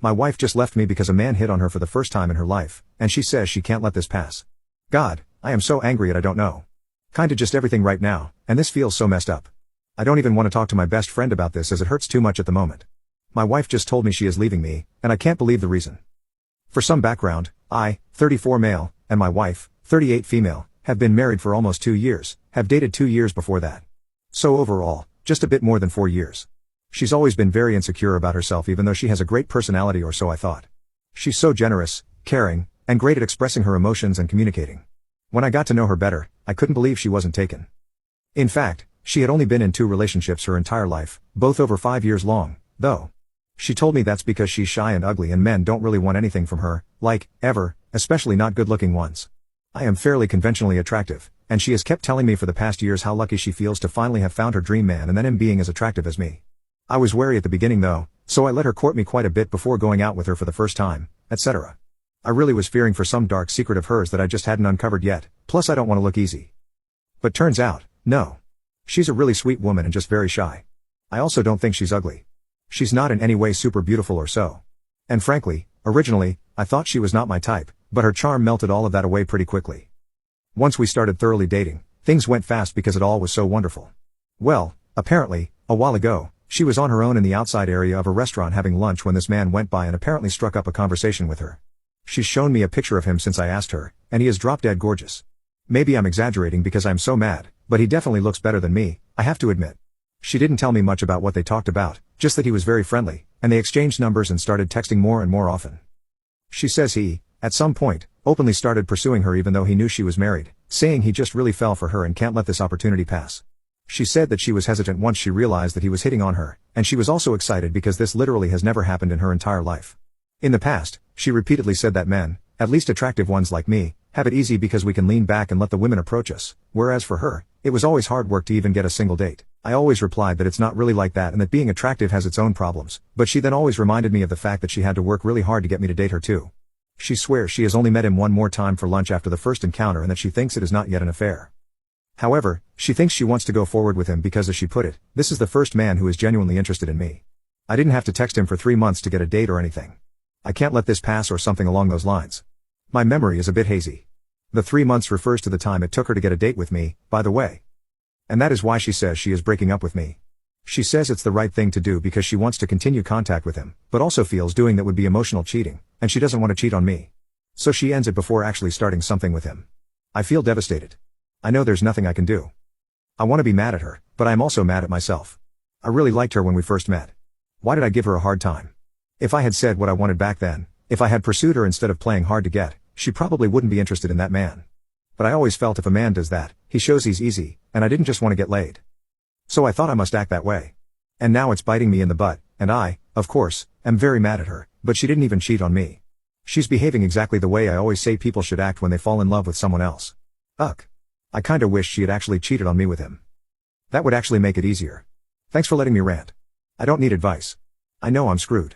My wife just left me because a man hit on her for the first time in her life, and she says she can't let this pass. God, I am so angry at I don't know. Kinda just everything right now, and this feels so messed up. I don't even want to talk to my best friend about this as it hurts too much at the moment. My wife just told me she is leaving me, and I can't believe the reason. For some background, I, 34 male, and my wife, 38 female, have been married for almost 2 years, have dated 2 years before that. So overall, just a bit more than 4 years. She's always been very insecure about herself even though she has a great personality, or so I thought. She's so generous, caring, and great at expressing her emotions and communicating. When I got to know her better, I couldn't believe she wasn't taken. In fact, she had only been in 2 relationships her entire life, both over 5 years long, though. She told me that's because she's shy and ugly and men don't really want anything from her, like, ever, especially not good-looking ones. I am fairly conventionally attractive, and she has kept telling me for the past years how lucky she feels to finally have found her dream man and then him being as attractive as me. I was wary at the beginning though, so I let her court me quite a bit before going out with her for the first time, etc. I really was fearing for some dark secret of hers that I just hadn't uncovered yet, plus I don't want to look easy. But turns out, no. She's a really sweet woman and just very shy. I also don't think she's ugly. She's not in any way super beautiful or so. And frankly, originally, I thought she was not my type, but her charm melted all of that away pretty quickly. Once we started thoroughly dating, things went fast because it all was so wonderful. Well, apparently, a while ago, she was on her own in the outside area of a restaurant having lunch when this man went by and apparently struck up a conversation with her. She's shown me a picture of him since I asked her, and he is drop-dead gorgeous. Maybe I'm exaggerating because I'm so mad, but he definitely looks better than me, I have to admit. She didn't tell me much about what they talked about, just that he was very friendly, and they exchanged numbers and started texting more and more often. She says he, at some point, openly started pursuing her even though he knew she was married, saying he just really fell for her and can't let this opportunity pass. She said that she was hesitant once she realized that he was hitting on her, and she was also excited because this literally has never happened in her entire life. In the past, she repeatedly said that men, at least attractive ones like me, have it easy because we can lean back and let the women approach us, whereas for her, it was always hard work to even get a single date. I always replied that it's not really like that and that being attractive has its own problems, but she then always reminded me of the fact that she had to work really hard to get me to date her too. She swears she has only met him one more time for lunch after the first encounter and that she thinks it is not yet an affair. However, she thinks she wants to go forward with him because, as she put it, this is the first man who is genuinely interested in me. I didn't have to text him for 3 months to get a date or anything. I can't let this pass or something along those lines. My memory is a bit hazy. The 3 months refers to the time it took her to get a date with me, by the way. And that is why she says she is breaking up with me. She says it's the right thing to do because she wants to continue contact with him, but also feels doing that would be emotional cheating, and she doesn't want to cheat on me. So she ends it before actually starting something with him. I feel devastated. I know there's nothing I can do. I want to be mad at her, but I'm also mad at myself. I really liked her when we first met. Why did I give her a hard time? If I had said what I wanted back then, if I had pursued her instead of playing hard to get, she probably wouldn't be interested in that man. But I always felt if a man does that, he shows he's easy, and I didn't just want to get laid. So I thought I must act that way. And now it's biting me in the butt, and I, of course, am very mad at her, but she didn't even cheat on me. She's behaving exactly the way I always say people should act when they fall in love with someone else. Ugh. I kinda wish she had actually cheated on me with him. That would actually make it easier. Thanks for letting me rant. I don't need advice. I know I'm screwed.